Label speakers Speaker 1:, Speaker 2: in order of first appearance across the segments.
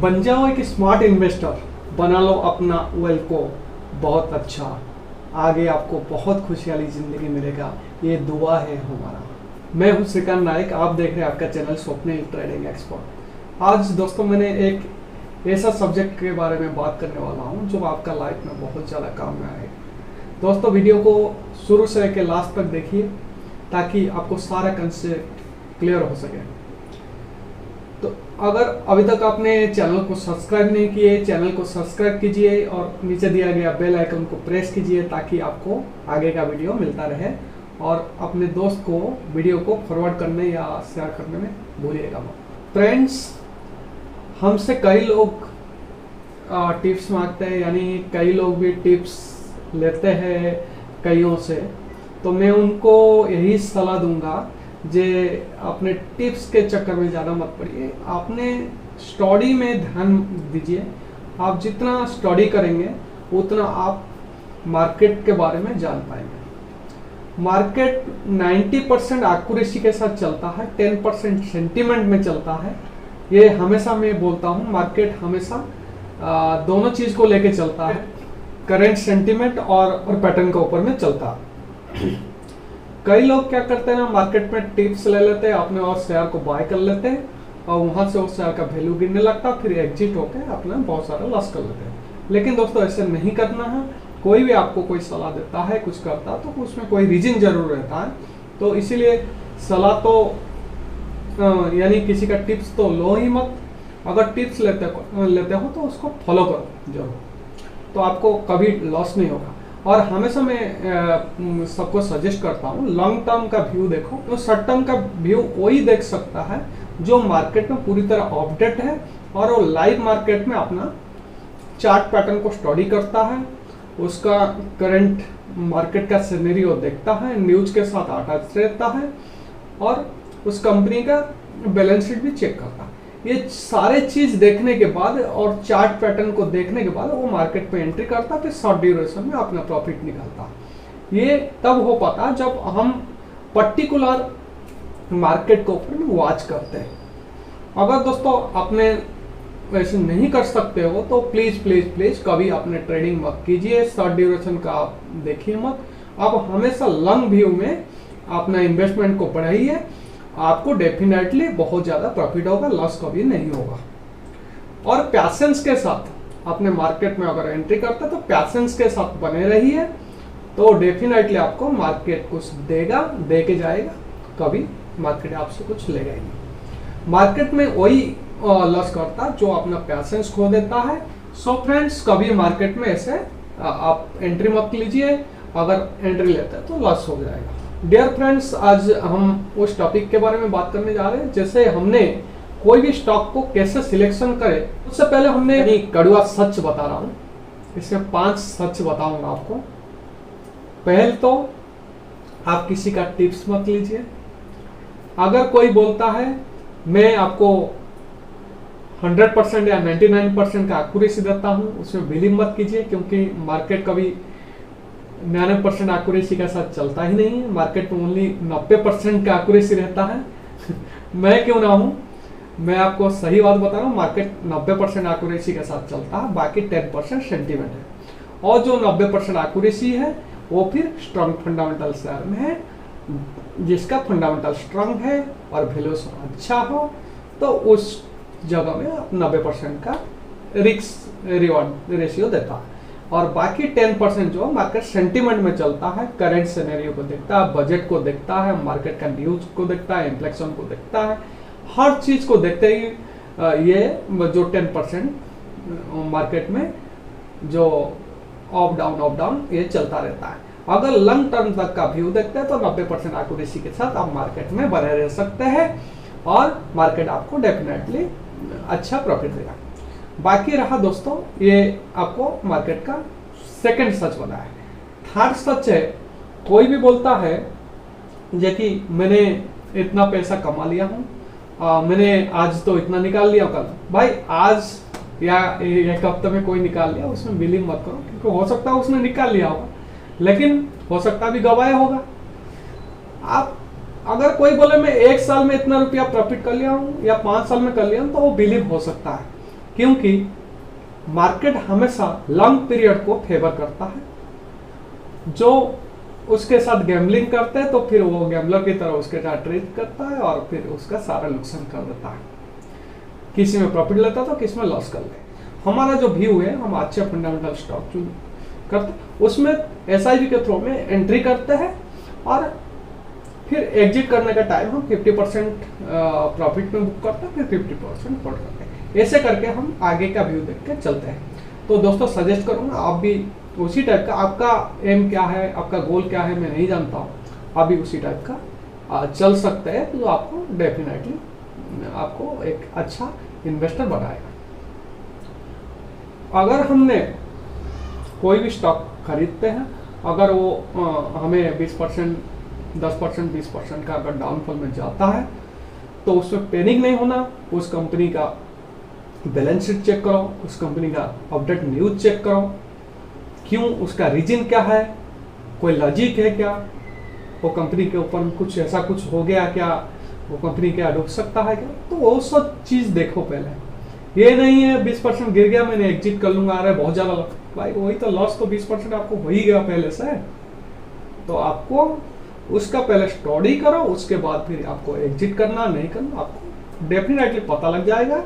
Speaker 1: बन जाओ एक स्मार्ट इन्वेस्टर, बना लो अपना वेल्थ को बहुत अच्छा, आगे आपको बहुत खुशहाली ज़िंदगी मिलेगा, ये दुआ है हमारा। मैं हूं श्रीकांत नायक, आप देख रहे हैं आपका चैनल स्वप्निल ट्रेडिंग एक्सपर्ट। आज दोस्तों मैंने एक ऐसा सब्जेक्ट के बारे में बात करने वाला हूं जो आपका लाइफ में बहुत ज़्यादा काम में आएगा। दोस्तों वीडियो को शुरू से लेकर लास्ट तक देखिए ताकि आपको सारा कंसेप्ट क्लियर हो सके। तो अगर अभी तक आपने चैनल को सब्सक्राइब नहीं किए, चैनल को सब्सक्राइब कीजिए और नीचे दिया गया बेल आइकन को प्रेस कीजिए ताकि आपको आगे का वीडियो मिलता रहे, और अपने दोस्त को वीडियो को फॉरवर्ड करने या शेयर करने में भूलिएगा मत। फ्रेंड्स, हमसे कई लोग टिप्स मांगते हैं, यानी कई लोग भी टिप्स लेते हैं कईयों से, तो मैं उनको यही सलाह दूंगा जे अपने टिप्स के चक्कर में ज़्यादा मत पड़िए, आपने स्टडी में ध्यान दीजिए। आप जितना स्टडी करेंगे उतना आप मार्केट के बारे में जान पाएंगे। मार्केट 90% एक्यूरेसी के साथ चलता है, 10% सेंटीमेंट में चलता है। ये हमेशा मैं बोलता हूँ, मार्केट हमेशा दोनों चीज़ को लेके चलता है, करेंट सेंटीमेंट और पैटर्न के ऊपर में चलता है। कई लोग क्या करते हैं ना, मार्केट में टिप्स ले लेते हैं अपने और शेयर को बाय कर लेते हैं और वहां से उस शेयर का वैल्यू गिरने लगता है, फिर एग्जिट होकर अपने बहुत सारा लॉस कर लेते हैं। लेकिन दोस्तों ऐसे नहीं करना है। कोई भी आपको कोई सलाह देता है, कुछ करता है, तो उसमें कोई रीजन जरूर रहता है। तो इसीलिए सलाह तो यानी किसी का टिप्स तो लो ही मत। अगर टिप्स लेते हो तो उसको फॉलो करो जरूर, तो आपको कभी लॉस नहीं होगा। और हमेशा मैं सबको सजेस्ट करता हूँ, लॉन्ग टर्म का व्यू देखो। तो शॉर्ट टर्म का व्यू वही देख सकता है जो मार्केट में पूरी तरह अपडेट है और वो लाइव मार्केट में अपना चार्ट पैटर्न को स्टडी करता है, उसका करंट मार्केट का सिनेरियो देखता है, न्यूज के साथ अटैच रहता है और उस कंपनी का बैलेंस शीट भी चेक करता है। ये सारे चीज देखने के बाद और चार्ट पैटर्न को देखने के बाद वो मार्केट में एंट्री करता, फिर शॉर्ट ड्यूरेशन में अपना प्रॉफिट निकालता। ये तब हो पाता जब हम पर्टिकुलर मार्केट को ऊपर में वॉच करते हैं। अगर दोस्तों आपने वैसे नहीं कर सकते हो तो प्लीज प्लीज प्लीज कभी अपने ट्रेडिंग मत कीजिए, शॉर्ट ड्यूरेशन का आप देखिए मत। आप हमेशा लॉन्ग व्यू में अपना इन्वेस्टमेंट को बढ़ाइए, आपको डेफिनेटली बहुत ज़्यादा प्रॉफिट होगा, लॉस कभी नहीं होगा। और पैशंस के साथ अपने मार्केट में अगर एंट्री करते तो पैशंस के साथ बने रहिए, तो डेफिनेटली आपको मार्केट कुछ देगा, दे के जाएगा, कभी मार्केट आपसे कुछ लेगा ही नहीं। मार्केट में वही लॉस करता जो अपना पैशंस खो देता है। सो फ्रेंड्स, कभी मार्केट में ऐसे आप एंट्री मत लीजिए, अगर एंट्री लेते हैं तो लॉस हो जाएगा। डियर फ्रेंड्स, आज हम उस टॉपिक के बारे में बात करने जा रहे हैं, जैसे हमने कोई भी स्टॉक को कैसे सिलेक्शन करें। उससे पहले हमने कड़वा सच बता रहा हूं, इसमें 5 सच बताऊंगा आपको। पहले तो आप किसी का टिप्स मत लीजिए। अगर कोई बोलता है मैं आपको 100% या 99% का एक्यूरेसी देता हूं, उसमें बिलीव मत कीजिए, क्योंकि मार्केट कभी 99% एक्यूरेसी के साथ चलता ही नहीं है। मार्केट में ओनली 90% का एक्यूरेसी रहता है। मैं क्यों ना हूं, मैं आपको सही बात बता रहा हूं, मार्केट 90% एक्यूरेसी के साथ चलता है, बाकी 10% सेंटीमेंट है। और जो 90% एक्यूरेसी है वो फिर स्ट्रॉन्ग फंडामेंटल शेयर में है, जिसका फंडामेंटल स्ट्रॉन्ग है और वैल्यूएशन अच्छा हो, तो उस जगह में 90% का रिस्क रिवॉर्ड रेशियो देता है। और बाकी 10% जो मार्केट सेंटीमेंट में चलता है, करंट सिनेरियो को देखता है, बजट को देखता है, मार्केट का न्यूज को देखता है, इन्फ्लेक्शन को देखता है, हर चीज को देखते ही ये जो 10% मार्केट में जो अप डाउन ये चलता रहता है। अगर लॉन्ग टर्म तक का व्यू देखते हैं तो 90% एक्यूरेसी के साथ आप मार्केट में बने रह सकते हैं और मार्केट आपको डेफिनेटली अच्छा प्रॉफिट देगा। बाकी रहा दोस्तों, ये आपको मार्केट का सेकंड सच बताया। थर्ड सच है, कोई भी बोलता है जे कि मैंने इतना पैसा कमा लिया हूँ, मैंने आज तो इतना निकाल लिया कल। भाई आज या एक हफ्ते में कोई निकाल लिया, उसमें बिलीव मत करो, क्योंकि हो सकता है उसने निकाल लिया होगा, लेकिन हो सकता भी गवाया होगा। आप अगर कोई बोले मैं 1 साल में इतना रुपया प्रॉफिट कर लिया हूँ या 5 साल में कर लिया हूँ, तो वो बिलीव हो सकता है। क्योंकि मार्केट हमेशा लॉन्ग पीरियड को फेवर करता है। जो उसके साथ गैम्बलिंग करते हैं तो फिर वो गैम्बलर की तरह उसके साथ ट्रेड करता है और फिर उसका सारा नुकसान कर देता है। किसी में प्रॉफिट लेता तो किसी में लॉस कर ले। हमारा जो व्यू है, हम अच्छे फंडामेंटल स्टॉक चूज करते, उसमें एसआईपी के थ्रू में एंट्री करते हैं और फिर एग्जिट करने का टाइम हम 50% प्रॉफिट में बुक करते हैं, फिर 50% होल्ड करते हैं। ऐसे करके हम आगे का व्यू देख के चलते हैं। तो दोस्तों सजेस्ट करूंगा आप भी उसी टाइप का, आपका एम क्या है, आपका गोल क्या है मैं नहीं जानता हूँ, आप भी उसी टाइप का चल सकते हैं, तो आपको डेफिनेटली आपको एक अच्छा इन्वेस्टर बनाएगा। अगर हमने कोई भी स्टॉक खरीदते हैं, अगर वो हमें 20%, 10%, 20% का अगर डाउनफॉल में जाता है तो उसमें पैनिक नहीं होना। उस कंपनी का बैलेंस शीट चेक करो, उस कंपनी का अपडेट न्यूज चेक करो, क्यों, उसका रीजन क्या है, कोई लॉजिक है क्या, वो कंपनी के ऊपर कुछ ऐसा कुछ हो गया क्या, वो कंपनी क्या डूब सकता है क्या, तो वो सब चीज देखो पहले। ये नहीं है 20% गिर गया मैंने एग्जिट कर लूंगा, अरे बहुत ज्यादा भाई वही तो लॉस तो 20% आपको हो ही गया पहले से। तो आपको उसका पहले स्टडी करो, उसके बाद फिर आपको एग्जिट करना नहीं करना आपको डेफिनेटली पता लग जाएगा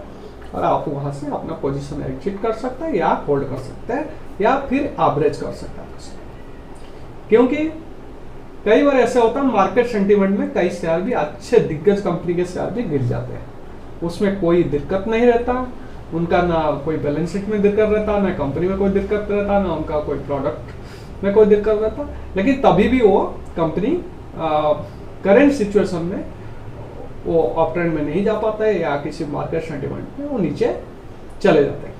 Speaker 1: और आप वहां से अपना पोजीशन एग्जिट कर सकते हैं या होल्ड कर सकते हैं या फिर एवरेज कर सकते हैं। क्योंकि कई बार ऐसा होता है मार्केट सेंटीमेंट में कई शेयर भी अच्छे दिग्गज कंपनी के शेयर भी गिर जाते हैं, उसमें कोई दिक्कत नहीं रहता उनका, ना कोई बैलेंस शीट में दिक्कत रहता, ना कंपनी में कोई दिक्कत रहता, ना उनका कोई प्रोडक्ट में कोई दिक्कत रहता, लेकिन तभी भी वो कंपनी करेंट सिचुएशन में वो अप ट्रेंड में नहीं जा पाता है या किसी मार्केट सेंटीमेंट में वो नीचे चले जाते हैं।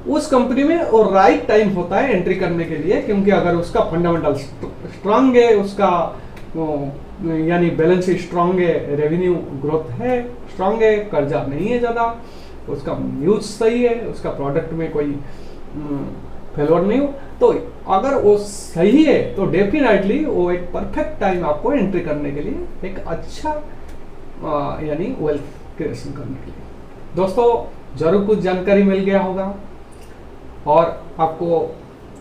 Speaker 1: उस कंपनी में वो राइट टाइम होता है एंट्री करने के लिए, क्योंकि अगर उसका फंडामेंटल स्ट्रांग है, उसका यानी बैलेंस शीट स्ट्रांग है, रेवेन्यू ग्रोथ है स्ट्रांग है, कर्जा नहीं है ज़्यादा, उसका न्यूज सही है, उसका प्रोडक्ट में कोई फेलोर नहीं हो, तो अगर वो सही है तो डेफिनेटली वो एक परफेक्ट टाइम आपको एंट्री करने के लिए, एक अच्छा यानी वेल्थ क्रिएशन करने के लिए। दोस्तों जरूर कुछ जानकारी मिल गया होगा और आपको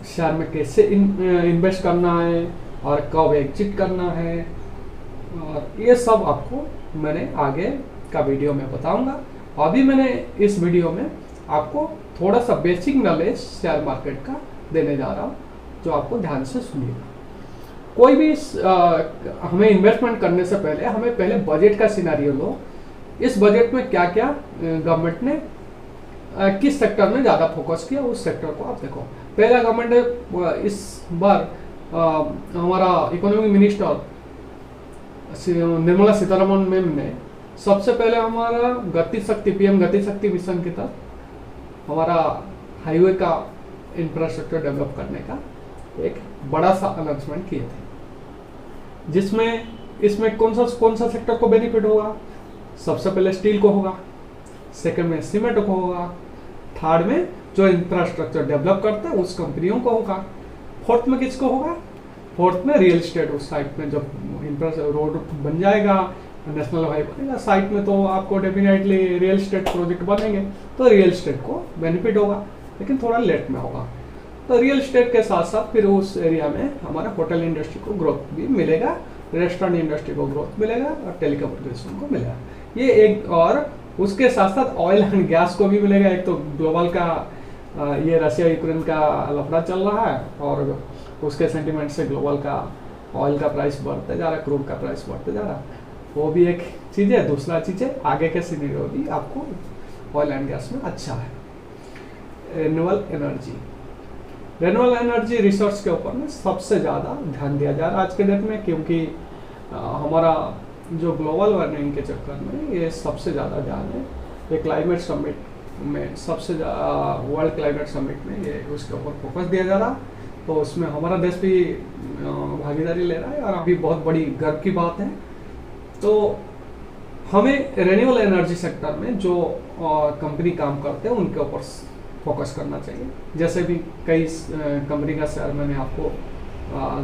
Speaker 1: शेयर में कैसे इन्वेस्ट करना है और कब एग्जिट करना है, और ये सब आपको मैंने आगे का वीडियो में बताऊंगा। अभी मैंने इस वीडियो में आपको थोड़ा सा बेसिक नॉलेज शेयर मार्केट का देने जा रहा हूँ, जो आपको ध्यान से सुनिएगा। कोई भी हमें इन्वेस्टमेंट करने से पहले हमें पहले बजट का सिनेरियो लो, इस बजट में क्या क्या गवर्नमेंट ने किस सेक्टर में ज़्यादा फोकस किया, उस सेक्टर को आप देखो। पहला गवर्नमेंट ने इस बार हमारा economic minister Nirmala Sitharaman ma'am ने सबसे पहले हमारा गति शक्ति पीएम गति शक्ति मिशन की तरफ हमारा हाईवे का इंफ्रास्ट्रक्चर डेवलप करने का एक बड़ा सा अनाउंसमेंट किए थे, जिसमें इसमें कौन सा सेक्टर को बेनिफिट होगा। सबसे पहले स्टील को होगा, सेकंड में सीमेंट को होगा, थर्ड में जो इंफ्रास्ट्रक्चर डेवलप करते हैं उस कंपनियों को होगा, फोर्थ में किसको होगा, फोर्थ में रियल एस्टेट। उस साइट में जब रोड बन जाएगा, नेशनल हाईवे बनेगा साइट में, तो आपको डेफिनेटली रियल एस्टेट प्रोजेक्ट बनेंगे तो रियल एस्टेट को बेनिफिट होगा, लेकिन थोड़ा लेट में होगा। तो रियल एस्टेट के साथ साथ फिर उस एरिया में हमारा होटल इंडस्ट्री को ग्रोथ भी मिलेगा, रेस्टोरेंट इंडस्ट्री को ग्रोथ मिलेगा और टेलीकम्युनिकेशन को मिलेगा। ये एक, और उसके साथ साथ ऑयल एंड गैस को भी मिलेगा। एक तो ग्लोबल का ये रशिया यूक्रेन का लफड़ा चल रहा है और उसके सेंटीमेंट से ग्लोबल का ऑयल का प्राइस बढ़ते जा रहा है, क्रूड का प्राइस बढ़ते जा रहा है, वो भी एक चीज़ है। दूसरा चीज़ है आगे के सिनेरियो भी आपको ऑयल एंड गैस में अच्छा है। रिन्यूएबल एनर्जी रिसोर्स के ऊपर में सबसे ज़्यादा ध्यान दिया जा रहा है आज के डेट में, क्योंकि हमारा जो ग्लोबल वार्मिंग के चक्कर में ये सबसे ज़्यादा ध्यान है। ये क्लाइमेट समिट में सबसे वर्ल्ड क्लाइमेट समिट में ये उसके ऊपर फोकस दिया जा रहा, तो उसमें हमारा देश भी भागीदारी ले रहा है और अभी बहुत बड़ी गर्व की बात है। तो हमें रिन्यूएबल एनर्जी सेक्टर में जो कंपनी काम करते हैं उनके ऊपर फोकस करना चाहिए। जैसे भी कई कंपनी का शेयर मैंने आपको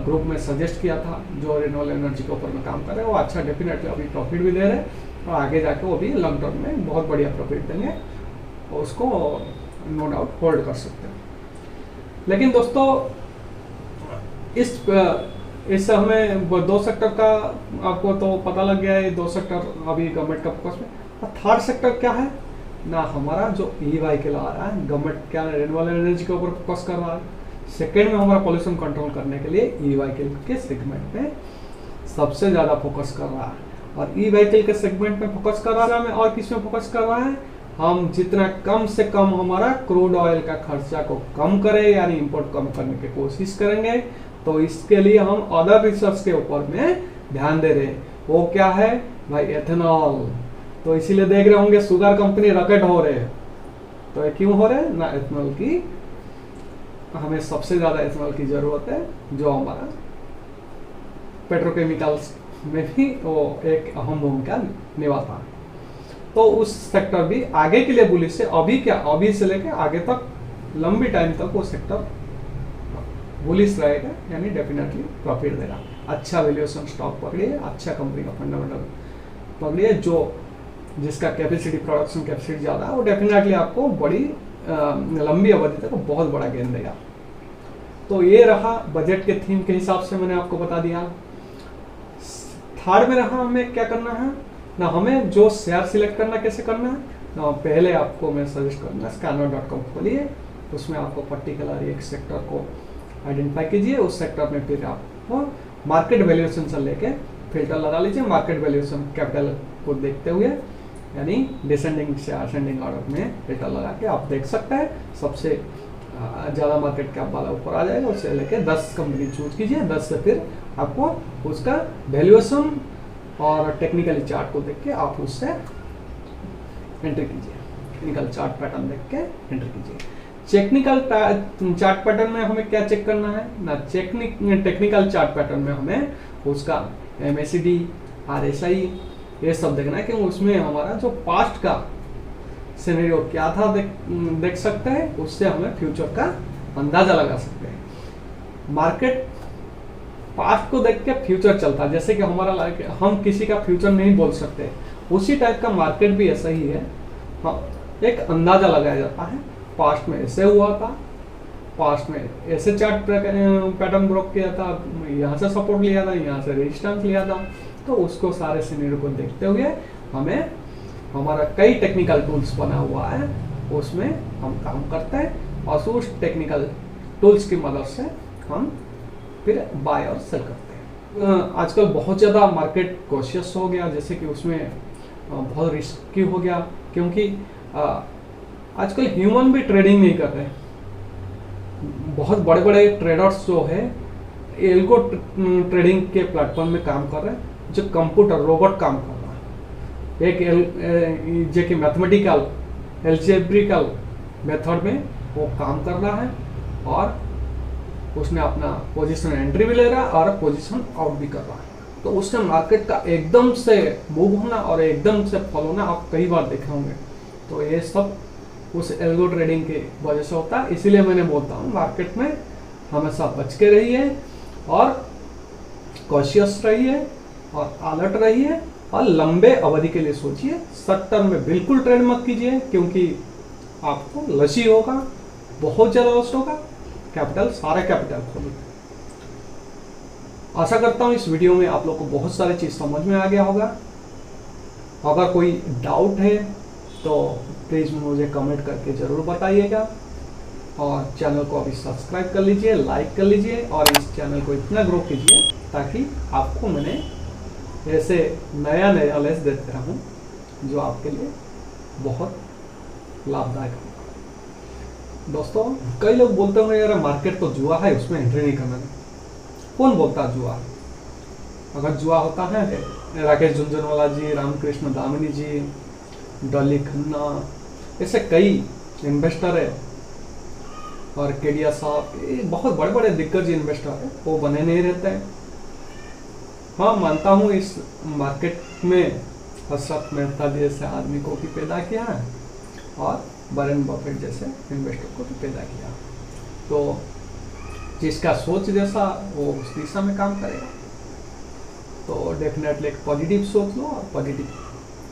Speaker 1: ग्रुप में सजेस्ट किया था जो रिन्यूएबल एनर्जी के ऊपर में काम कर रहे हैं, वो अच्छा डेफिनेटली अभी प्रॉफिट भी दे रहे हैं और आगे जाके वो भी लॉन्ग टर्म में बहुत बढ़िया प्रॉफिट देंगे। उसको नो डाउट होल्ड कर सकते हैं। लेकिन दोस्तों इस हमें दो सेक्टर का आपको तो पता लग गया है, दो सेक्टर अभी गवर्नमेंट का फोकस में। और थर्ड सेक्टर क्या है ना, हमारा जो ई व्हीकल आ रहा है, गवर्नमेंट क्या रिन्यूएबल एनर्जी के ऊपर फोकस कर रहा है। सेकेंड में हमारा पॉल्यूशन कंट्रोल करने के लिए ई व्हीकल के सेगमेंट में सबसे ज़्यादा फोकस कर रहा है। और ई व्हीकल के सेगमेंट में फोकस कर रहा है और किस में फोकस कर रहा है, हम जितना कम से कम हमारा क्रूड ऑयल का खर्चा को कम करें, यानी इंपोर्ट कम करने की कोशिश करेंगे। तो इसके लिए हम अदर रिसर्च के ऊपर में ध्यान दे रहे हैं। वो क्या है भाई, एथेनॉल। तो इसीलिए देख रहे होंगे शुगर कंपनी रॉकेट हो रहे हैं। तो ये क्यों हो रहे हैं ना, एथेनॉल की हमें सबसे ज्यादा एथेनॉल की जरूरत है, जो हमारा पेट्रोकेमिकल्स में भी वो एक अहम भूमिका निभाता है। तो उस सेक्टर भी आगे के लिए बुलिश है। अभी क्या, अभी से लेके आगे तक लंबी टाइम तक वो सेक्टर बुलिश रहेगा, यानी डेफिनेटली प्रॉफिट देगा। अच्छा वैल्यूएशन स्टॉक पकड़िए, अच्छा कंपनी का फंडामेंटल पकड़िए, जो जिसका कैपेसिटी, प्रोडक्शन कैपेसिटी ज़्यादा है, वो डेफिनेटली आपको बड़ी लंबी अवधि तक बहुत बड़ा गेन देगा। तो ये रहा बजट के थीम के हिसाब से मैंने आपको बता दिया। थर्ड में रहा हमें क्या करना है ना, हमें जो शेयर सिलेक्ट करना कैसे करना है ना, पहले आपको मैं सजेस्ट करूँगा scanner.com खोलिए, उसमें आपको पर्टिकुलर एक सेक्टर को आइडेंटिफाई कीजिए। उस सेक्टर में फिर आप मार्केट वैल्यूएशन से लेके फिल्टर लगा लीजिए। मार्केट वैल्यूएशन कैपिटल को देखते हुए, यानी डिसेंडिंग से असेंडिंग ऑर्डर में फिल्टर लगा के आप देख सकते हैं। सबसे ज़्यादा मार्केट कैप वाला ऊपर आ जाएगा, उससे लेके 10 कंपनी चूज कीजिए। 10 से फिर आपको उसका वैल्यूएशन और टेक्निकली चार्ट को देख के आप उससे एंट्री कीजिए। टेक्निकल चार्ट पैटर्न देख के एंट्री कीजिए। टेक्निकल चार्ट पैटर्न में हमें क्या चेक करना है ना, टेक्निकल चार्ट पैटर्न में हमें उसका MACD, RSI ये सब देखना है कि उसमें हमारा जो पास्ट का सिनेरियो क्या था देख सकते हैं। उससे हमें फ्यूचर का अंदाजा लगा सकते हैं। मार्केट पास्ट को देख के फ्यूचर चलता है, जैसे कि हमारा हम किसी का फ्यूचर नहीं बोल सकते, उसी टाइप का मार्केट भी ऐसा ही है। हाँ, एक अंदाजा लगाया जाता है, पास्ट में ऐसे हुआ था, पास्ट में ऐसे चार्ट पैटर्न ब्रोक किया था, यहाँ से सपोर्ट लिया था, यहाँ से रेजिस्टेंस लिया था। तो उसको सारे सिनेरियो को देखते हुए हमें हमारा कई टेक्निकल टूल्स बना हुआ है, उसमें हम काम करते हैं और उस टेक्निकल टूल्स की मदद से हम फिर बाय और सेल करते हैं। आजकल बहुत ज़्यादा मार्केट कॉशियस हो गया, जैसे कि उसमें बहुत रिस्की हो गया, क्योंकि आजकल ह्यूमन भी ट्रेडिंग नहीं कर रहे। बहुत बड़े बड़े ट्रेडर्स जो है एल्गो ट्रेडिंग के प्लेटफॉर्म में काम कर रहे हैं, जो कंप्यूटर रोबोट काम कर रहा है। एक जो कि मैथमेटिकल एल्जेब्रिकल मेथड में वो काम कर रहा है और उसने अपना पोजीशन एंट्री भी ले रहा है और पोजीशन आउट भी कर रहा है। तो उससे मार्केट का एकदम से मूव होना और एकदम से फॉल होना आप कई बार देखे होंगे। तो ये सब उस एल्गो ट्रेडिंग की वजह से होता है। इसीलिए मैंने बोलता हूँ मार्केट में हमेशा बच के रहिए और कॉशियस रहिए और अलर्ट रहिए और लंबे अवधि के लिए सोचिए। शॉर्ट टर्म में बिल्कुल ट्रेड मत कीजिए, क्योंकि आपको लसी होगा, बहुत ज़्यादा लॉस होगा। कैपिटल, सारा कैपिटल खोलिए। आशा करता हूँ इस वीडियो में आप लोग को बहुत सारी चीज़ समझ में आ गया होगा। अगर कोई डाउट है तो प्लीज़ मुझे कमेंट करके ज़रूर बताइएगा और चैनल को अभी सब्सक्राइब कर लीजिए, लाइक कर लीजिए और इस चैनल को इतना ग्रो कीजिए ताकि आपको मैंने ऐसे नया नॉलेज देते रहूँ जो आपके लिए बहुत लाभदायक होगा। दोस्तों, कई लोग बोलते होंगे यार मार्केट तो जुआ है, उसमें एंट्री नहीं करना। कौन बोलता जुआ? अगर जुआ होता है राकेश झुनझुनवाला जी, रामकृष्ण दामिनी जी, डॉली खन्ना, ऐसे कई इन्वेस्टर है और केडिया साहब, ये बहुत बड़े बड़े दिग्गज इन्वेस्टर है, वो बने नहीं रहते हैं। हाँ, मानता हूँ इस मार्केट में हसरत मेहता जैसे आदमी को भी पैदा किया है और वॉरेन बफेट जैसे इन्वेस्टर को भी पैदा किया। तो जिसका सोच जैसा वो उस दिशा में काम करेगा। तो डेफिनेटली एक पॉजिटिव सोच लो और पॉजिटिव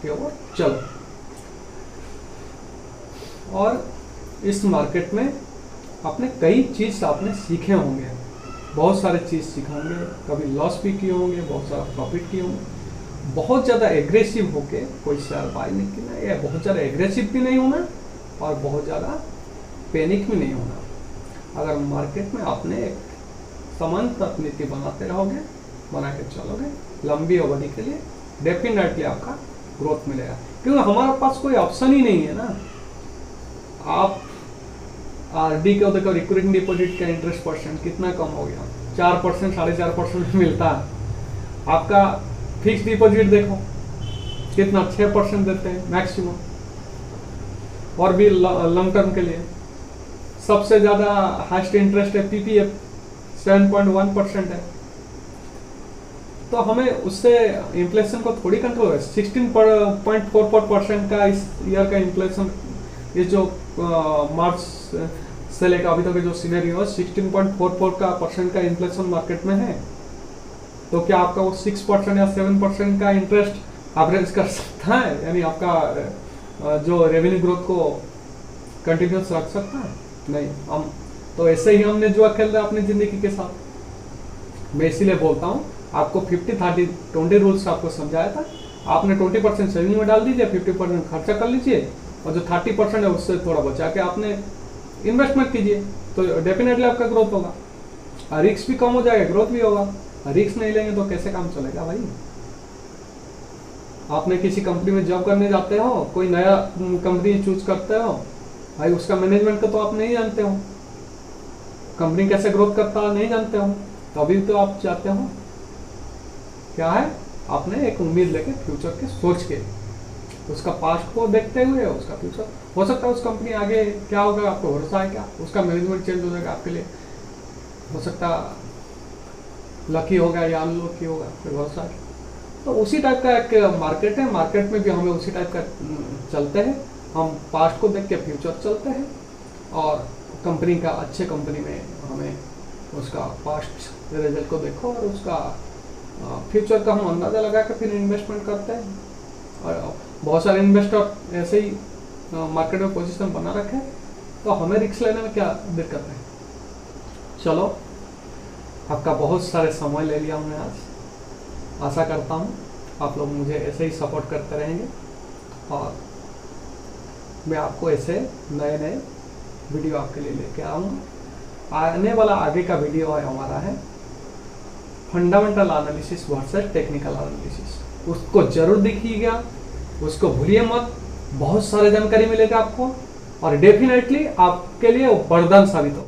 Speaker 1: के ओर चलो। और इस मार्केट में आपने कई चीज़ आपने सीखे होंगे, बहुत सारे चीज़ सीखे होंगे, कभी लॉस भी किए होंगे, बहुत सारा प्रॉफिट किए होंगे। बहुत ज़्यादा एग्रेसिव होके कोई शेयर बाय नहीं करना, या बहुत ज़्यादा एग्रेसिव भी नहीं होना और बहुत ज़्यादा पैनिक भी नहीं होना। अगर मार्केट में आपने एक समांतर नीति बनाते रहोगे, बना के चलोगे लंबी अवधि के लिए, डेफिनेटली आपका ग्रोथ मिलेगा। क्योंकि हमारे पास कोई ऑप्शन ही नहीं है ना। आप आरडी के देखो, रिकरिंग डिपॉजिट का इंटरेस्ट परसेंट कितना कम हो गया, 4%, 4.5% मिलता है। आपका फिक्स डिपॉजिट देखो कितना, 6% देते हैं मैक्सिमम, और भी लॉन्ग टर्म के लिए। सबसे ज्यादा हाईएस्ट इंटरेस्ट है पीपीएफ, 7.1% है। तो हमें उससे इन्फ्लेशन को थोड़ी कंट्रोल है। 16.44% का इस ईयर का इन्फ्लेशन, ये जो मार्च से लेकर अभी तक जो सिनेरियो है, 16.44 का परसेंट का इन्फ्लेशन मार्केट में है। तो क्या आपका वो 6% या 7% का इंटरेस्ट एवरेज कर सकता है? यानी आपका जो रेवेन्यू ग्रोथ को कंटिन्यूस रख सकता है? नहीं। हम तो ऐसे ही हमने जुआ खेल रहे अपनी जिंदगी के साथ। मैं इसीलिए बोलता हूँ आपको 50-30-20 रूल्स आपको समझाया था। आपने 20% सेविंग में डाल दीजिए, 50% खर्चा कर लीजिए, और जो 30% है उससे थोड़ा बचा के आपने इन्वेस्टमेंट कीजिए, तो डेफिनेटली आपका ग्रोथ होगा। रिस्क भी कम हो जाएगा, ग्रोथ भी होगा। रिस्क नहीं लेंगे तो कैसे काम चलेगा भाई? आपने किसी कंपनी में जॉब करने जाते हो, कोई नया कंपनी चूज करते हो भाई, उसका मैनेजमेंट का तो आप नहीं जानते हो, कंपनी कैसे ग्रोथ करता है नहीं जानते हो, तभी तो आप जाते हो। क्या है, आपने एक उम्मीद लेके फ्यूचर के सोच के, उसका पास्ट को देखते हुए उसका फ्यूचर, हो सकता है उस कंपनी आगे क्या होगा आपको भरोसा है क्या? उसका मैनेजमेंट चेंज हो जाएगा आपके लिए, हो सकता लकी होगा या अनलकी होगा, कोई भरोसा है। तो उसी टाइप का एक मार्केट है, मार्केट में भी हमें उसी टाइप का चलते हैं। हम पास्ट को देख के फ्यूचर चलते हैं, और कंपनी का, अच्छे कंपनी में हमें उसका पास्ट रिजल्ट को देखो और उसका फ्यूचर का हम अंदाज़ा लगा के फिर इन्वेस्टमेंट करते हैं। और बहुत सारे इन्वेस्टर ऐसे ही मार्केट में पोजीशन बना रखे, तो हमें रिस्क लेने में क्या दिक्कत है? चलो, आपका बहुत सारे समय ले लिया हमने आज। आशा करता हूँ आप लोग मुझे ऐसे ही सपोर्ट करते रहेंगे, और मैं आपको ऐसे नए नए वीडियो आपके लिए लेके आऊँगा। आने वाला आगे का वीडियो है हमारा है fundamental analysis versus technical analysis. उसको जरूर देखिएगा, उसको भूलिए मत। बहुत सारे जानकारी मिलेगा आपको, और डेफिनेटली आपके लिए वरदान साबित हो।